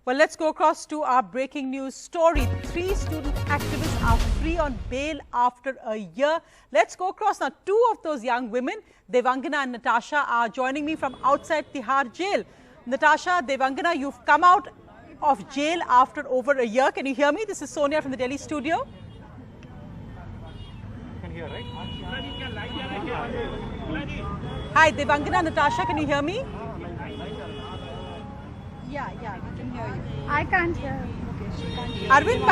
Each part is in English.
Well, let's go across to our breaking news story. 3 student activists are free on bail after a year. Let's go across now. 2 of those young women, Devangana and Natasha, are joining me from outside Tihar jail. Natasha, Devangana, you've come out of jail after over a year. Can you hear me? This is Sonia from the Delhi studio. You can hear, right? Hi, Devangana, Natasha, can you hear me? Yeah, we can hear you. I can't hear. Okay, she can't hear. Arvind,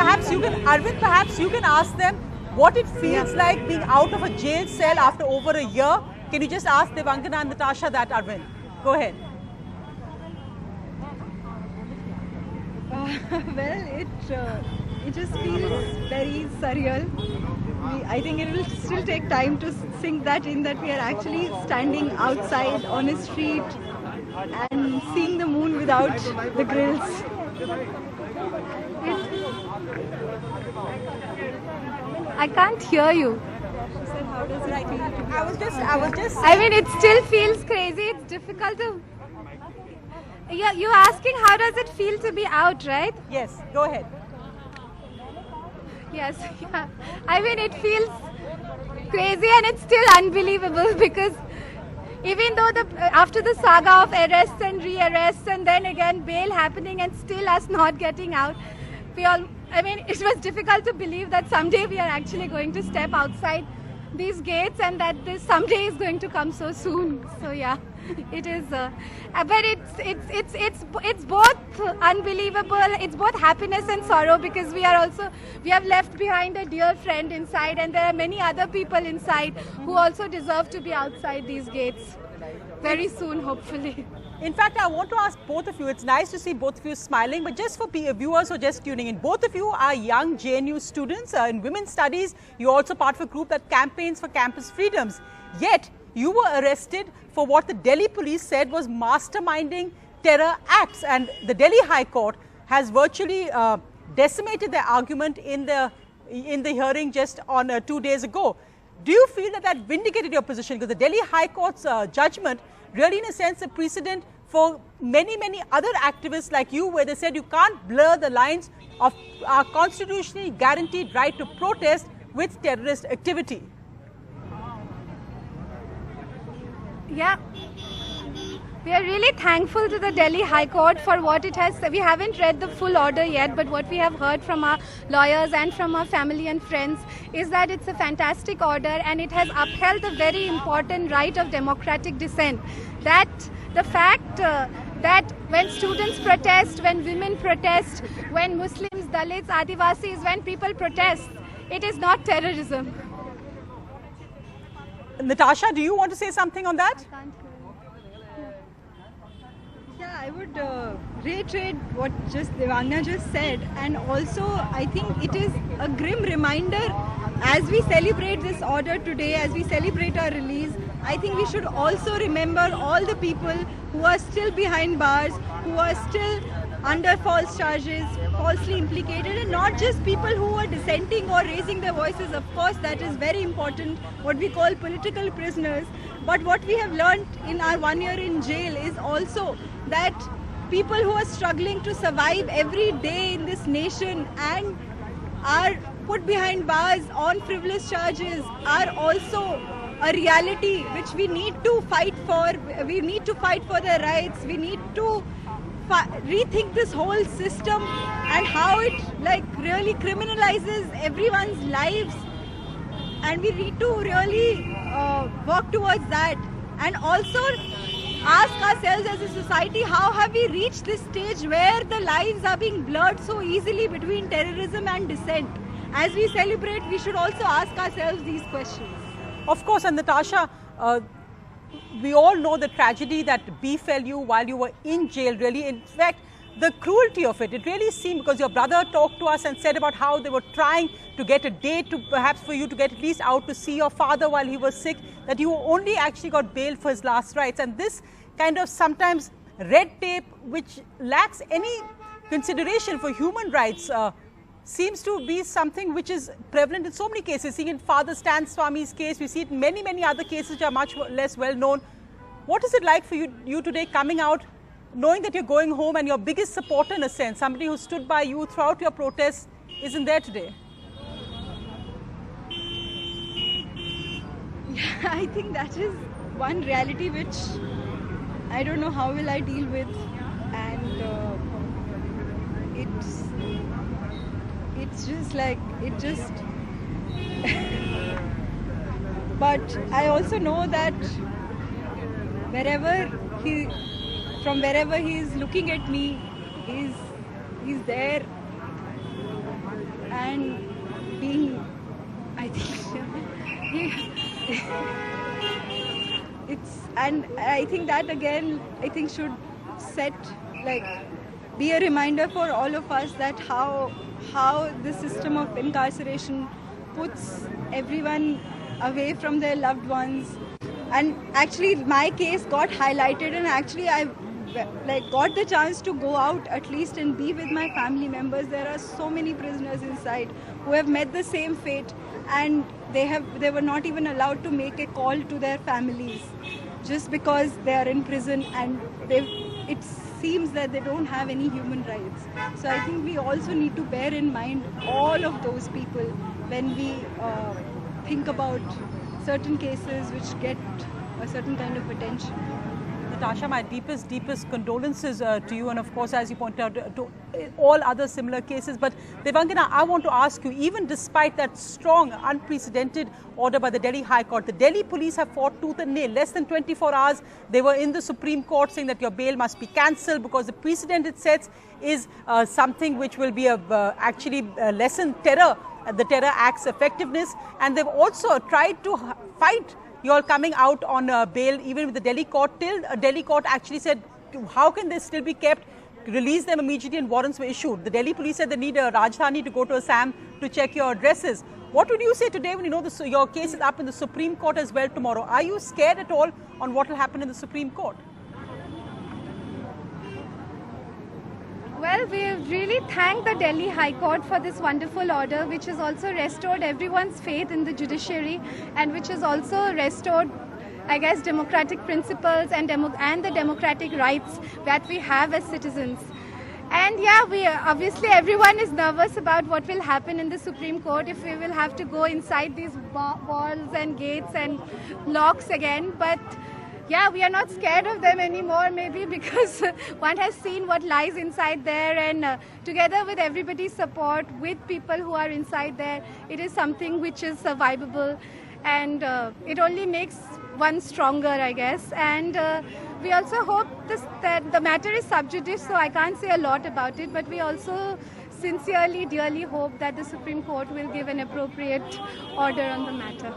perhaps you can ask them what it feels like being out of a jail cell after over a year. Can you just ask Devangana and Natasha that, Arvind? Go ahead. Well, it just feels very surreal. I think it will still take time to sink that in, that we are actually standing outside on a street and seeing the moon without the grills. I can't hear you. She said, how does it feel to be I was just I mean, it still feels crazy. It's difficult to. You're asking how does it feel to be out, right? Yes, go ahead. Yes. Yeah. I mean, it feels crazy and it's still unbelievable because even though after the saga of arrests and re-arrests and then again bail happening and still us not getting out, it was difficult to believe that someday we are actually going to step outside these gates and that this someday is going to come so soon. So yeah, it is. But it's both unbelievable. It's both happiness and sorrow because we have left behind a dear friend inside, and there are many other people inside who also deserve to be outside these gates very soon, hopefully. In fact, I want to ask both of you, it's nice to see both of you smiling, but just for viewers who are just tuning in, both of you are young JNU students in women's studies. You're also part of a group that campaigns for campus freedoms. Yet, you were arrested for what the Delhi police said was masterminding terror acts, and the Delhi High Court has virtually decimated their argument in the hearing just on 2 days ago. Do you feel that vindicated your position? Because the Delhi High Court's judgment really, in a sense, a precedent for many other activists like you, where they said you can't blur the lines of our constitutionally guaranteed right to protest with terrorist activity. Yeah. We are really thankful to the Delhi High Court for what it has. We haven't read the full order yet, but what we have heard from our lawyers and from our family and friends is that it's a fantastic order and it has upheld the very important right of democratic dissent. That the fact that when students protest, when women protest, when Muslims, Dalits, Adivasis, when people protest, it is not terrorism. Natasha, do you want to say something on that? Yeah, I would reiterate what Devangana just said, and also I think it is a grim reminder as we celebrate this order today, as we celebrate our release. I think we should also remember all the people who are still behind bars, who are still under false charges, falsely implicated, and not just people who are dissenting or raising their voices. Of course, that is very important, what we call political prisoners. But what we have learned in our 1 year in jail is also that people who are struggling to survive every day in this nation and are put behind bars on frivolous charges are also a reality which we need to fight for. We need to fight for their rights. We need to rethink this whole system and how it really criminalizes everyone's lives, and we need to really work towards that, and also ask ourselves as a society, how have we reached this stage where the lines are being blurred so easily between terrorism and dissent? As we celebrate, we should also ask ourselves these questions. Of course, and Natasha, we all know the tragedy that befell you while you were in jail, really. In fact, the cruelty of it really seemed, because your brother talked to us and said about how they were trying to get a date to perhaps for you to get at least out to see your father while he was sick, that you only actually got bail for his last rites. And this kind of sometimes red tape which lacks any consideration for human rights seems to be something which is prevalent in so many cases. See in Father Stan Swami's case, we see it in many other cases which are much less well known. What is it like for you today coming out knowing that you're going home and your biggest supporter in a sense, somebody who stood by you throughout your protests, isn't there today? Yeah, I think that is one reality which I don't know how will I deal with, and it's just like but I also know that from wherever he is looking at me, he's there and being, I think and I think that again, I think should be a reminder for all of us that how the system of incarceration puts everyone away from their loved ones. And actually my case got highlighted, and actually I got the chance to go out at least and be with my family members. There are so many prisoners inside who have met the same fate, and they were not even allowed to make a call to their families just because they are in prison, and it seems that they don't have any human rights. So I think we also need to bear in mind all of those people when we think about certain cases which get a certain kind of attention. Natasha, my deepest condolences to you, and of course, as you pointed out, to all other similar cases. But Devangana, I want to ask you, even despite that strong, unprecedented order by the Delhi High Court, the Delhi police have fought tooth and nail. Less than 24 hours, they were in the Supreme Court saying that your bail must be cancelled because the precedent it sets is something which will be actually lessen the terror act's effectiveness. And they've also tried to fight you all coming out on bail, even with the Delhi court, till Delhi court actually said, how can they still be kept? Release them immediately, and warrants were issued. The Delhi police said they need a Rajdhani to go to Assam to check your addresses. What would you say today when you know your case is up in the Supreme Court as well tomorrow? Are you scared at all on what will happen in the Supreme Court? Well, we really thank the Delhi High Court for this wonderful order, which has also restored everyone's faith in the judiciary, and which has also restored, I guess, democratic principles and the democratic rights that we have as citizens. And yeah, obviously everyone is nervous about what will happen in the Supreme Court, if we will have to go inside these walls and gates and locks again. But yeah, we are not scared of them anymore, maybe because one has seen what lies inside there, and together with everybody's support, with people who are inside there, it is something which is survivable, and it only makes one stronger, I guess. And we also hope that the matter is sub judice, so I can't say a lot about it, but we also sincerely, dearly hope that the Supreme Court will give an appropriate order on the matter.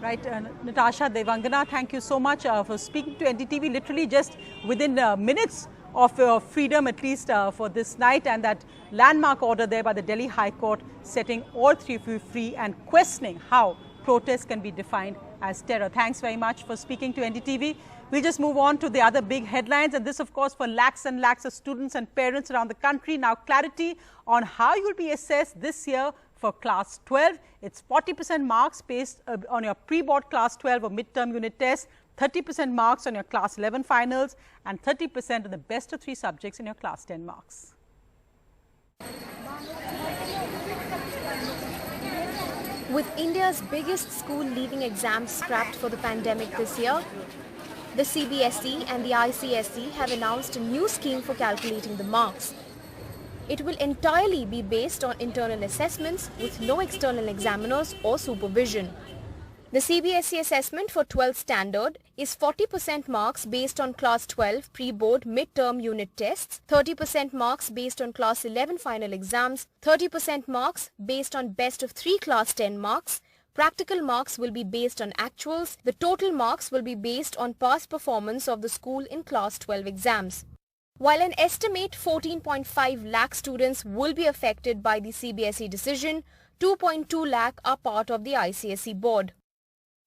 Right, Natasha, Devangana, thank you so much for speaking to NDTV, literally just within minutes of your freedom, at least for this night, and that landmark order there by the Delhi High Court setting all three of you free and questioning how protests can be defined as terror. Thanks very much for speaking to NDTV. We'll just move on to the other big headlines, and this, of course, for lakhs and lakhs of students and parents around the country. Now, clarity on how you'll be assessed this year for Class 12. It's 40% marks based on your pre-board Class 12 or midterm unit test, 30% marks on your Class 11 finals, and 30% on the best of 3 subjects in your Class 10 marks. With India's biggest school leaving exams scrapped for the pandemic this year, the CBSE and the ICSE have announced a new scheme for calculating the marks. It will entirely be based on internal assessments with no external examiners or supervision. The CBSE assessment for 12th standard is 40% marks based on Class 12 pre-board midterm unit tests, 30% marks based on Class 11 final exams, 30% marks based on best of 3 Class 10 marks. Practical marks will be based on actuals. The total marks will be based on past performance of the school in Class 12 exams. While an estimate 14.5 lakh students will be affected by the CBSE decision, 2.2 lakh are part of the ICSE board.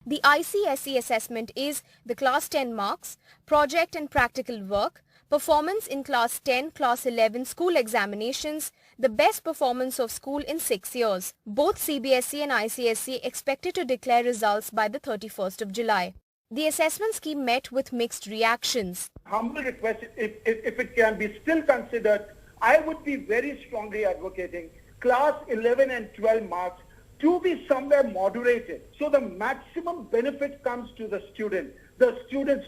The ICSE assessment is the Class 10 marks, project and practical work, performance in Class 10, Class 11 school examinations, the best performance of school in 6 years. Both CBSE and ICSE expected to declare results by the 31st of July. The assessment scheme met with mixed reactions. Humble request, if it can be still considered, I would be very strongly advocating class 11 and 12 marks to be somewhere moderated. So the maximum benefit comes to the student. The students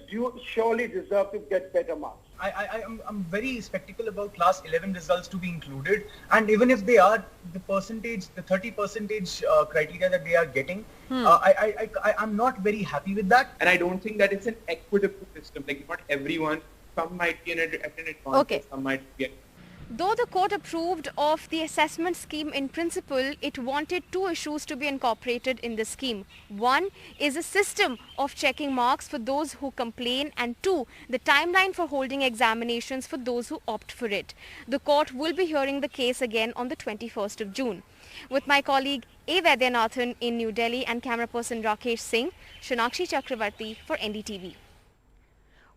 surely deserve to get better marks. I'm very skeptical about class 11 results to be included, and even if they are, the 30% criteria that they are getting, I'm not very happy with that. And I don't think that it's an equitable system. Like, not everyone, some might be at an advantage, some might get. Though the court approved of the assessment scheme in principle, it wanted two issues to be incorporated in the scheme. One is a system of checking marks for those who complain, and two, the timeline for holding examinations for those who opt for it. The court will be hearing the case again on the 21st of June. With my colleague A. Vaidyanathan in New Delhi and camera person Rakesh Singh, Shonakshi Chakravarti for NDTV.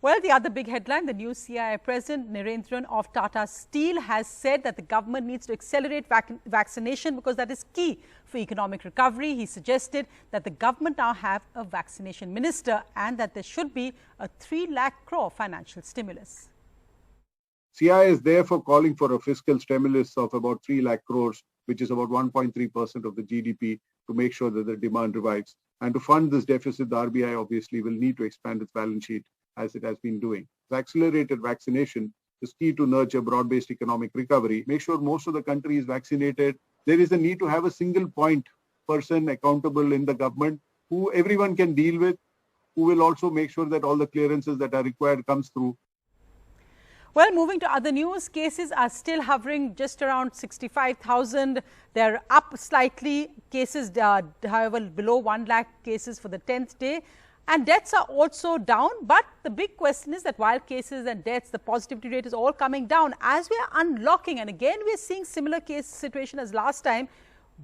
Well, the other big headline, the new CII President Narendran of Tata Steel has said that the government needs to accelerate vaccination because that is key for economic recovery. He suggested that the government now have a vaccination minister and that there should be a 3 lakh crore financial stimulus. CII is therefore calling for a fiscal stimulus of about 3 lakh crores, which is about 1.3% of the GDP, to make sure that the demand revives. And to fund this deficit, the RBI obviously will need to expand its balance sheet, as it has been doing. The accelerated vaccination is key to nurture broad-based economic recovery. Make sure most of the country is vaccinated. There is a need to have a single point person accountable in the government who everyone can deal with, who will also make sure that all the clearances that are required comes through. Well, moving to other news, cases are still hovering just around 65,000. They're up slightly. Cases, however, below 1 lakh cases for the 10th day. And deaths are also down, but the big question is that while cases and deaths, the positivity rate is all coming down. As we are unlocking, and again we are seeing similar case situation as last time,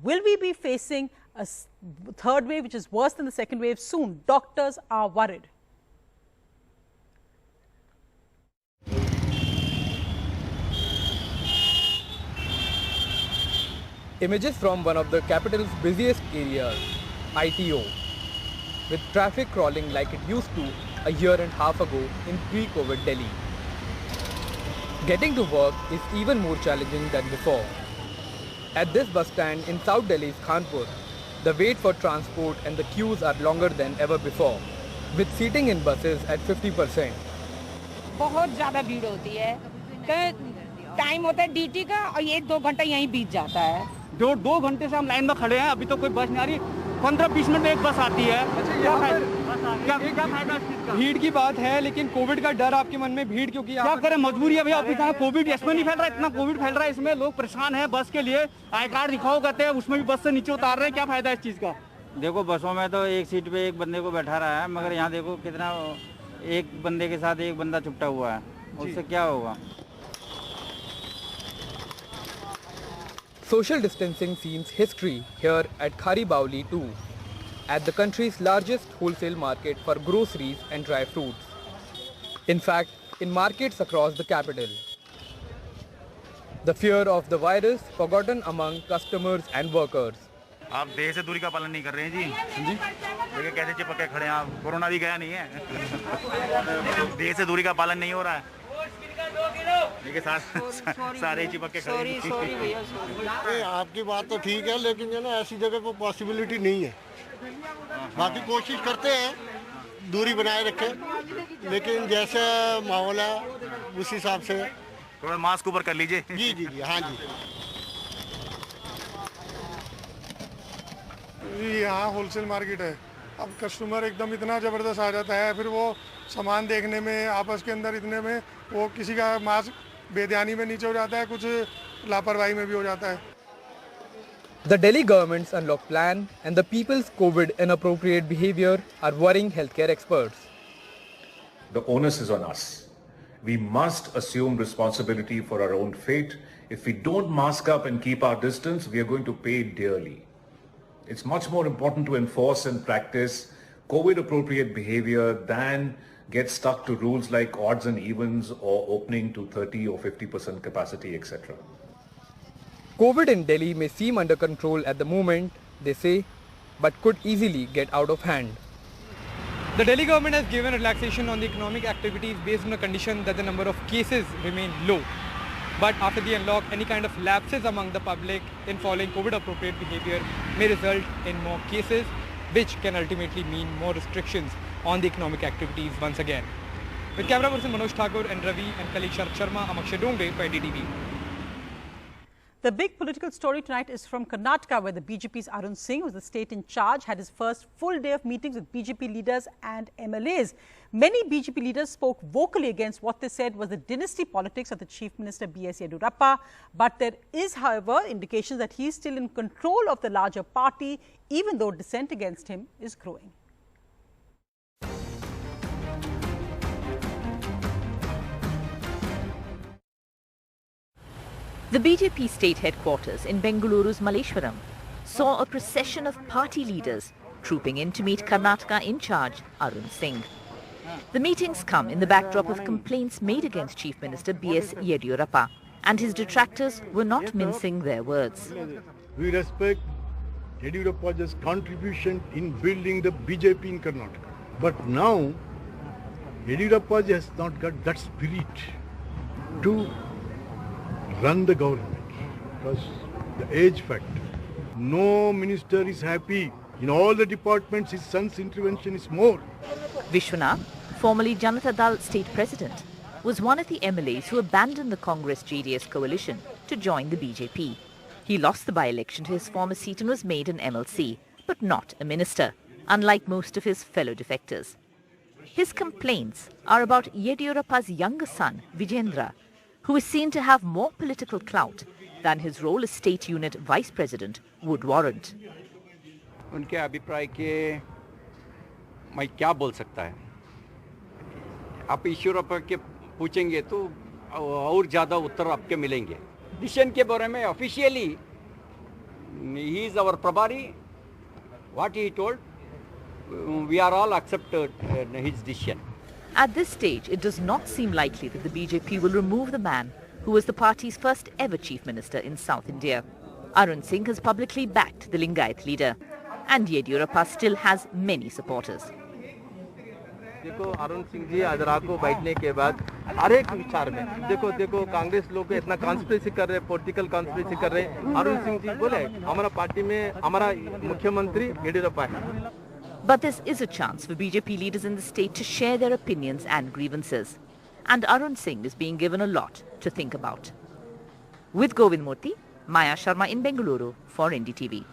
will we be facing a third wave which is worse than the second wave soon? Doctors are worried. Images from one of the capital's busiest areas, ITO, with traffic crawling like it used to a year and a half ago in pre-COVID Delhi. Getting to work is even more challenging than before. At this bus stand in South Delhi's Khanpur, the wait for transport and the queues are longer than ever before, with seating in buses at 50%. बहुत ज़्यादा भीड़ होती है, time होता है DT का और ये 2 घंटा यहीं बीत जाता है। 2 घंटे से हम लाइन में खड़े हैं, अभी तो कोई बस नहीं आ रही। 15-20 मिनट में एक बस आती है। क्या फायदा इसका? भीड़ की बात है, लेकिन कोविड का डर आपके मन में भीड़ क्योंकि क्या करें, मजबूरी है भैया। अभी इतना कोविड इसमें नहीं फैल रहा, इतना कोविड फैल रहा है इसमें, लोग परेशान हैं। बस के लिए आई कार्ड दिखाओ कहते हैं, उसमें भी बस से नीचे उतार रहे हैं। क्या फायदा इस चीज़ का? देखो, बसों में तो एक सीट पे एक बंदे को बैठा रहा है, मगर यहाँ देखो कितना, एक बंदे के साथ एक बंदा चिपटा हुआ है, उससे क्या होगा? Social distancing seems history here at Khari Bauli too, at the country's largest wholesale market for groceries and dry fruits. In fact, in markets across the capital. The fear of the virus forgotten among customers and workers. आप देह से दूरी का पालन नहीं कर रहे हैं जी। देखिए कैसे चिपक के खड़े हैं आप, कोरोना भी गया नहीं है। देह से दूरी का पालन नहीं हो रहा है। देखिए सारे चिपक के खड़े हैं। आपकी बात तो ठीक है, लेकिन जो ना ऐसी जगह को पॉसिबिलिटी नहीं है। बाकी कोशिश करते हैं दूरी बनाए रखें, लेकिन जैसे माहौल है उस हिसाब से थोड़ा मास्क ऊपर कर लीजिए। जी जी जी, हाँ जी। यहाँ होलसेल मार्केट है, अब कस्टमर एकदम इतना ज़बरदस्त आ जाता है, फिर वो सामान देखने में आपस के अंदर इतने में वो किसी का मास्क बेध्यानी में नीचे हो जाता है, कुछ लापरवाही में भी हो जाता है। The Delhi government's unlock plan and the people's COVID inappropriate behavior are worrying healthcare experts. The onus is on us. We must assume responsibility for our own fate. If we don't mask up and keep our distance, we are going to pay dearly. It's much more important to enforce and practice COVID-appropriate behavior than get stuck to rules like odds and evens or opening to 30 or 50% capacity, etc. COVID in Delhi may seem under control at the moment, they say, but could easily get out of hand. The Delhi government has given relaxation on the economic activities based on the condition that the number of cases remain low. But after the unlock, any kind of lapses among the public in following COVID-appropriate behavior may result in more cases, which can ultimately mean more restrictions on the economic activities once again. With camera person Manoj Thakur and Ravi and colleague Sharat Sharma, I'm Akshay Dongre for NDTV. The big political story tonight is from Karnataka, where the BJP's Arun Singh, who is the state in charge, had his first full day of meetings with BJP leaders and MLAs. Many BJP leaders spoke vocally against what they said was the dynasty politics of the Chief Minister B.S. Yediyurappa. But there is, however, indications that he is still in control of the larger party, even though dissent against him is growing. The BJP state headquarters in Bengaluru's Malleshwaram saw a procession of party leaders trooping in to meet Karnataka in charge Arun Singh. The meetings come in the backdrop of complaints made against Chief Minister B.S. Yediyurappa, and his detractors were not mincing their words. We respect Yediyurappa's contribution in building the BJP in Karnataka. But now, Yediyurappa has not got that spirit to run the government, because the age factor. No minister is happy. In all the departments, his son's intervention is more. Vishwanath, formerly Janata Dal state president, was one of the MLAs who abandoned the Congress-JDS coalition to join the BJP. He lost the by-election to his former seat and was made an MLC, but not a minister, unlike most of his fellow defectors. His complaints are about Yediyurappa's younger son, Vijendra, who is seen to have more political clout than his role as state unit vice president would warrant. उनके अभिप्राय के मैं क्या बोल सकता है? आप येदियुरप्पा के पूछेंगे तो और ज़्यादा उत्तर आपके मिलेंगे. डिसीजन के बारे में ऑफिशियली he is our प्रभारी. What he told, we are all accepted his decision. At this stage, it does not seem likely that the BJP will remove the man who was the party's first ever chief minister in South India. Arun Singh has publicly backed the Lingayat leader, and Yediyurappa still has many supporters. देखो अरुण सिंह जी आज रात को बैठने के बाद हर एक विचार में देखो कांग्रेस लोग इतना कॉन्स्पिरेसी कर रहे, पॉलिटिकल कॉन्स्पिरेसी कर रहे. अरुण सिंह जी बोले हमारा पार्टी में हमारा मुख्यमंत्री येदियुरप्पा है. But this is a chance for BJP leaders in the state to share their opinions and grievances. And Arun Singh is being given a lot to think about. With Govind Murthy, Maya Sharma in Bengaluru for NDTV.